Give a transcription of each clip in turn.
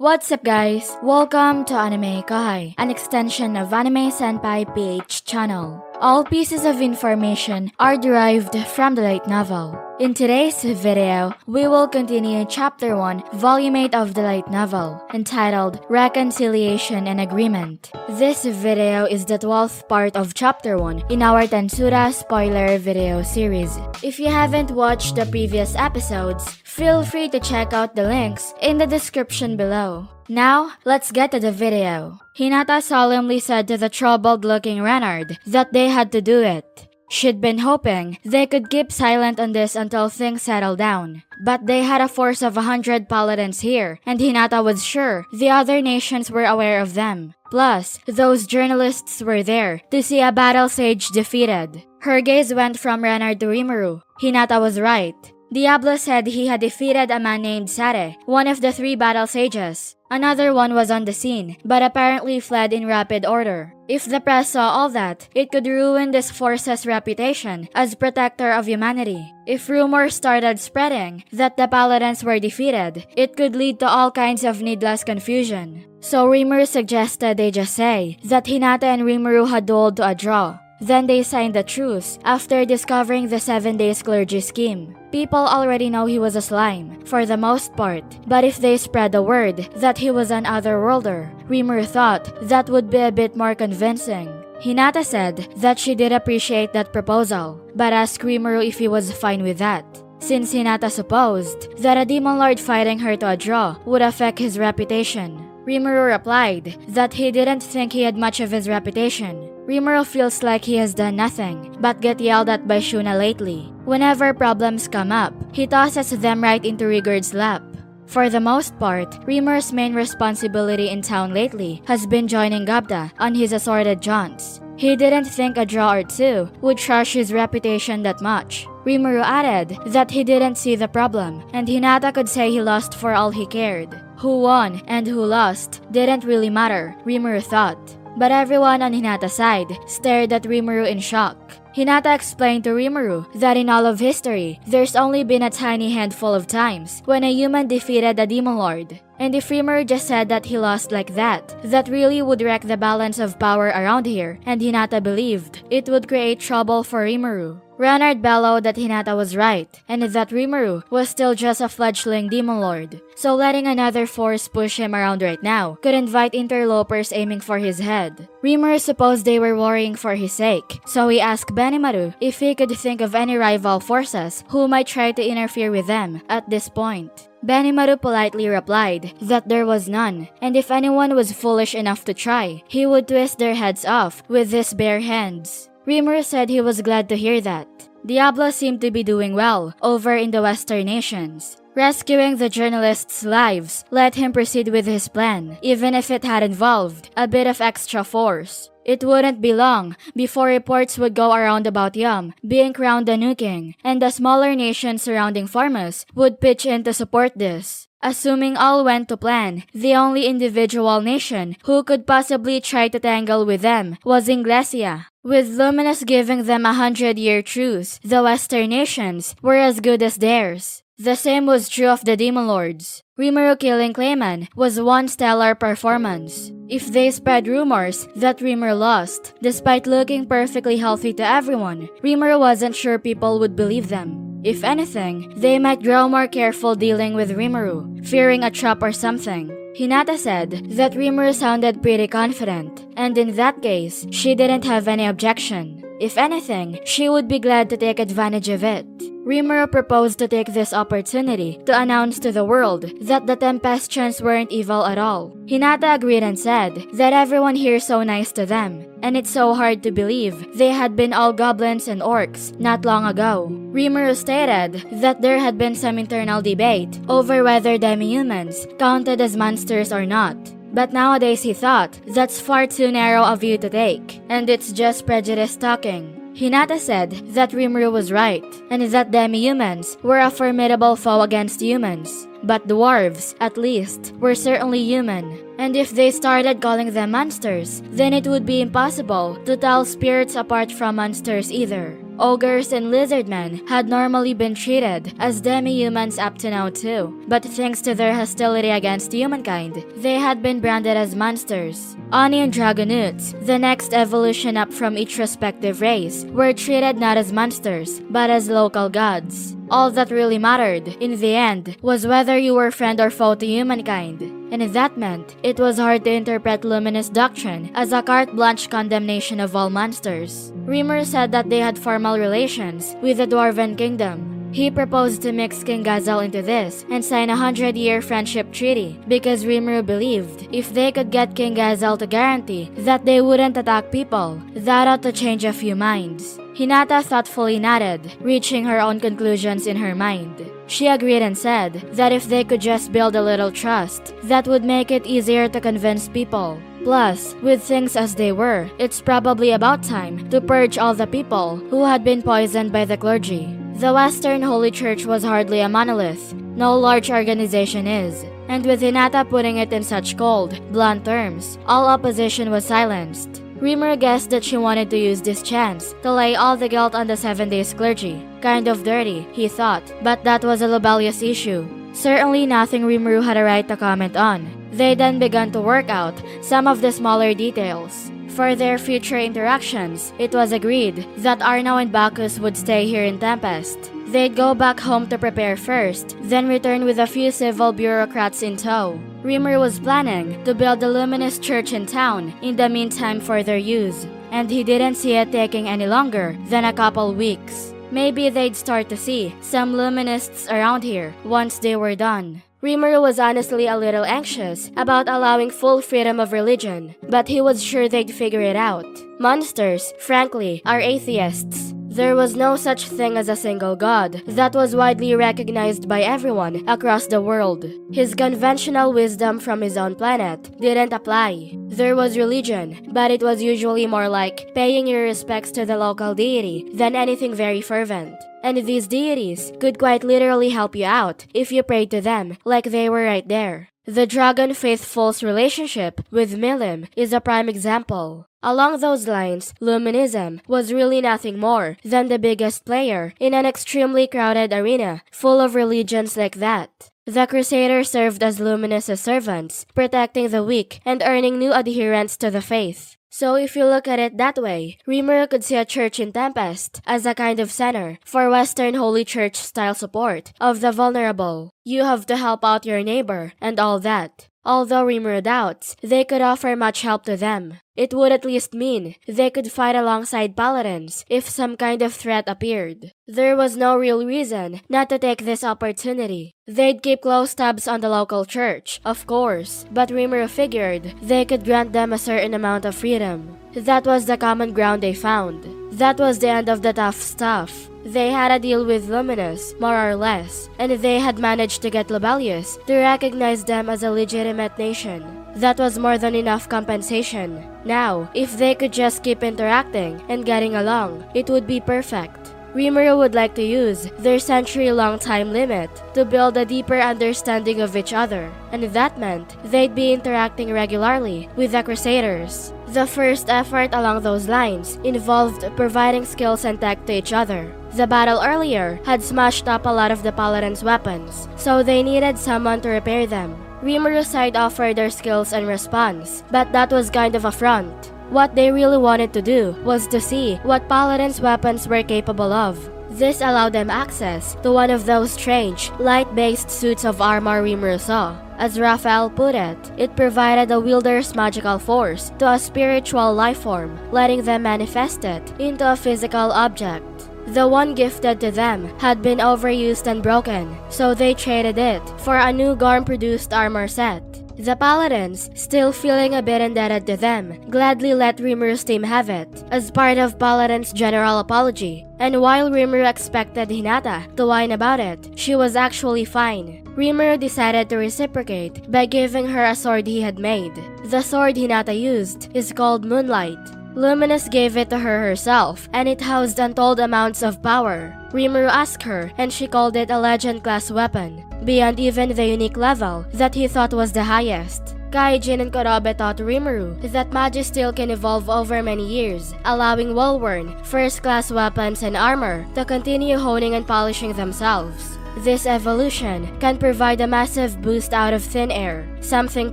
What's up guys? Welcome to AnimeKouhai, an extension of Anime Senpai PH channel. All pieces of information are derived from the light novel. In today's video, we will continue Chapter 1, Volume 8 of the light novel, entitled Reconciliation and Agreement. This video is the 12th part of Chapter 1 in our Tensura spoiler video series. If you haven't watched the previous episodes, feel free to check out the links in the description below. Now, let's get to the video. Hinata solemnly said to the troubled-looking Renard that they had to do it. She'd been hoping they could keep silent on this until things settled down. But they had a force of 100 paladins here, and Hinata was sure the other nations were aware of them. Plus, those journalists were there to see a battle sage defeated. Her gaze went from Renard to Rimuru. Hinata was right. Diablo said he had defeated a man named Sare, one of the 3 battle sages. Another one was on the scene, but apparently fled in rapid order. If the press saw all that, it could ruin this force's reputation as protector of humanity. If rumors started spreading that the paladins were defeated, it could lead to all kinds of needless confusion. So Rimuru suggested they just say that Hinata and Rimuru had dueled to a draw. Then they signed a truce after discovering the 7 days clergy scheme. People already know he was a slime, for the most part, but if they spread the word that he was an otherworlder, Rimuru thought that would be a bit more convincing. Hinata said that she did appreciate that proposal, but asked Rimuru if he was fine with that, since Hinata supposed that a demon lord fighting her to a draw would affect his reputation. Rimuru replied that he didn't think he had much of his reputation. Rimuru feels like he has done nothing but get yelled at by Shuna lately. Whenever problems come up, he tosses them right into Rigurd's lap. For the most part, Rimuru's main responsibility in town lately has been joining Datta on his assorted jaunts. He didn't think a draw or 2 would trash his reputation that much. Rimuru added that he didn't see the problem, and Hinata could say he lost for all he cared. Who won and who lost didn't really matter, Rimuru thought. But everyone on Hinata's side stared at Rimuru in shock. Hinata explained to Rimuru that in all of history, there's only been a tiny handful of times when a human defeated a demon lord. And if Rimuru just said that he lost like that really would wreck the balance of power around here, and Hinata believed it would create trouble for Rimuru. Renard bellowed that Hinata was right, and that Rimuru was still just a fledgling demon lord, so letting another force push him around right now could invite interlopers aiming for his head. Rimuru supposed they were worrying for his sake, so he asked Benimaru if he could think of any rival forces who might try to interfere with them at this point. Benimaru politely replied that there was none, and if anyone was foolish enough to try, he would twist their heads off with his bare hands. Rimuru said he was glad to hear that. Diablo seemed to be doing well over in the Western nations. Rescuing the journalists' lives let him proceed with his plan, even if it had involved a bit of extra force. It wouldn't be long before reports would go around about Yum being crowned the new king, and the smaller nations surrounding Formos would pitch in to support this. Assuming all went to plan, the only individual nation who could possibly try to tangle with them was Inglesia. With Luminist giving them a 100-year truce, the Western nations were as good as theirs. The same was true of the Demon Lords. Rimuru killing Clayman was one stellar performance. If they spread rumors that Rimuru lost, despite looking perfectly healthy to everyone, Rimuru wasn't sure people would believe them. If anything, they might grow more careful dealing with Rimuru, fearing a trap or something. Hinata said that Rimuru sounded pretty confident, and in that case, she didn't have any objection. If anything, she would be glad to take advantage of it. Rimuru proposed to take this opportunity to announce to the world that the Tempestians weren't evil at all. Hinata agreed and said that everyone here's so nice to them, and it's so hard to believe they had been all goblins and orcs not long ago. Rimuru stated that there had been some internal debate over whether demi-humans counted as monsters or not. But nowadays he thought that's far too narrow a view to take, and it's just prejudice talking. Hinata said that Rimuru was right, and that demi-humans were a formidable foe against humans. But dwarves, at least, were certainly human. And if they started calling them monsters, then it would be impossible to tell spirits apart from monsters either. Ogres and lizardmen had normally been treated as demi-humans up to now too, but thanks to their hostility against humankind, they had been branded as monsters. Oni and Dragonutes, the next evolution up from each respective race, were treated not as monsters, but as local gods. All that really mattered, in the end, was whether you were friend or foe to humankind. And that meant it was hard to interpret Luminist doctrine as a carte blanche condemnation of all monsters. Rimuru said that they had formal relations with the Dwarven Kingdom. He proposed to mix King Gazel into this and sign a 100-year friendship treaty because Rimuru believed if they could get King Gazel to guarantee that they wouldn't attack people, that ought to change a few minds. Hinata thoughtfully nodded, reaching her own conclusions in her mind. She agreed and said that if they could just build a little trust, that would make it easier to convince people. Plus, with things as they were, it's probably about time to purge all the people who had been poisoned by the clergy. The Western Holy Church was hardly a monolith. No large organization is. And with Hinata putting it in such cold, blunt terms, all opposition was silenced. Rimuru guessed that she wanted to use this chance to lay all the guilt on the 7 Days clergy. Kind of dirty, he thought, but that was a laborious issue. Certainly nothing Rimuru had a right to comment on. They then began to work out some of the smaller details. For their future interactions, it was agreed that Arnau and Bacchus would stay here in Tempest. They'd go back home to prepare first, then return with a few civil bureaucrats in tow. Rimuru was planning to build a Luminist church in town in the meantime for their use, and he didn't see it taking any longer than a couple weeks. Maybe they'd start to see some Luminists around here once they were done. Rimuru was honestly a little anxious about allowing full freedom of religion, but he was sure they'd figure it out. Monsters, frankly, are atheists. There was no such thing as a single god that was widely recognized by everyone across the world. His conventional wisdom from his own planet didn't apply. There was religion, but it was usually more like paying your respects to the local deity than anything very fervent. And these deities could quite literally help you out if you prayed to them like they were right there. The Dragon Faithful's relationship with Milim is a prime example. Along those lines, Luminism was really nothing more than the biggest player in an extremely crowded arena full of religions like that. The Crusaders served as Luminous' servants, protecting the weak and earning new adherents to the faith. So if you look at it that way, Rimuru could see a church in Tempest as a kind of center for Western Holy Church-style support of the vulnerable. You have to help out your neighbor and all that. Although Rimuru doubts they could offer much help to them, it would at least mean they could fight alongside paladins if some kind of threat appeared. There was no real reason not to take this opportunity. They'd keep close tabs on the local church, of course, but Rimuru figured they could grant them a certain amount of freedom. That was the common ground they found. That was the end of the tough stuff. They had a deal with Luminous, more or less, and they had managed to get Lobelius to recognize them as a legitimate nation. That was more than enough compensation. Now, if they could just keep interacting and getting along, it would be perfect. Rimuru would like to use their century-long time limit to build a deeper understanding of each other, and that meant they'd be interacting regularly with the Crusaders. The first effort along those lines involved providing skills and tech to each other. The battle earlier had smashed up a lot of the Paladins' weapons, so they needed someone to repair them. Rimuru's side offered their skills in response, but that was kind of a front. What they really wanted to do was to see what Paladins' weapons were capable of. This allowed them access to one of those strange, light-based suits of armor Rimuru saw. As Raphael put it, it provided a wielder's magical force to a spiritual lifeform, letting them manifest it into a physical object. The one gifted to them had been overused and broken, so they traded it for a new Gorm-produced armor set. The Paladins, still feeling a bit indebted to them, gladly let Rimuru's team have it, as part of Paladin's general apology. And while Rimuru expected Hinata to whine about it, she was actually fine. Rimuru decided to reciprocate by giving her a sword he had made. The sword Hinata used is called Moonlight. Luminous gave it to her herself, and it housed untold amounts of power. Rimuru asked her, and she called it a legend-class weapon, beyond even the unique level that he thought was the highest. Kaijin and Kurobe taught Rimuru that Magisteel can evolve over many years, allowing well-worn, first-class weapons and armor to continue honing and polishing themselves. This evolution can provide a massive boost out of thin air, something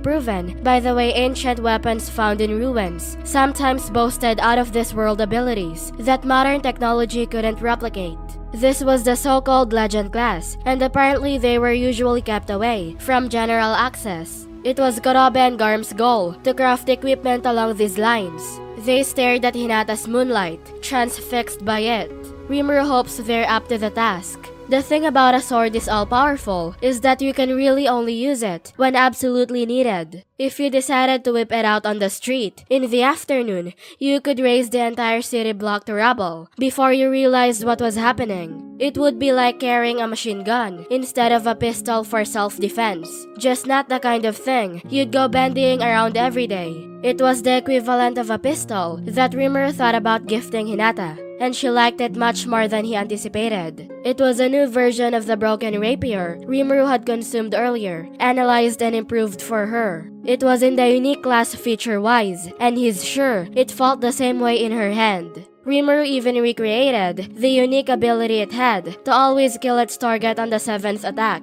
proven by the way ancient weapons found in ruins sometimes boasted out-of-this-world abilities that modern technology couldn't replicate. This was the so-called Legend class, and apparently they were usually kept away from general access. It was Kurobe and Garm's goal to craft equipment along these lines. They stared at Hinata's moonlight, transfixed by it. Rimuru hopes they're up to the task. The thing about a sword is all-powerful is that you can really only use it when absolutely needed. If you decided to whip it out on the street in the afternoon, you could raise the entire city block to rubble before you realized what was happening. It would be like carrying a machine gun instead of a pistol for self-defense. Just not the kind of thing you'd go bandying around every day. It was the equivalent of a pistol that Rimuru thought about gifting Hinata, and she liked it much more than he anticipated. It was a new version of the broken rapier Rimuru had consumed earlier, analyzed and improved for her. It was in the unique class feature-wise, and he's sure it felt the same way in her hand. Rimuru even recreated the unique ability it had to always kill its target on the 7th attack.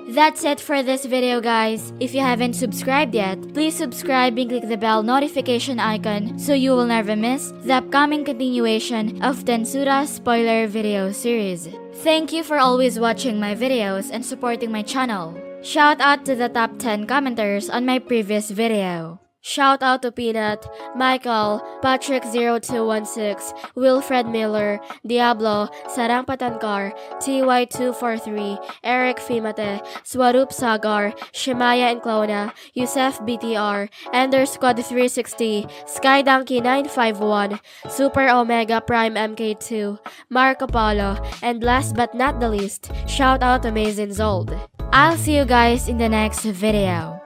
That's it for this video, guys. If you haven't subscribed yet, please subscribe and click the bell notification icon so you will never miss the upcoming continuation of Tensura spoiler video series. Thank you for always watching my videos and supporting my channel. Shout out to the top 10 commenters on my previous video. Shout out to Peanut, Michael, Patrick0216, Wilfred Miller, Diablo, Sarang Patankar, TY243, Eric Fimate, Swarup Sagar, Shemaya and Clona, Yusef BTR, Ender Squad 360, Skydonkey951, Super Omega Prime MK2, Mark Apollo, and last but not the least, shout out to Mazin Zold. I'll see you guys in the next video.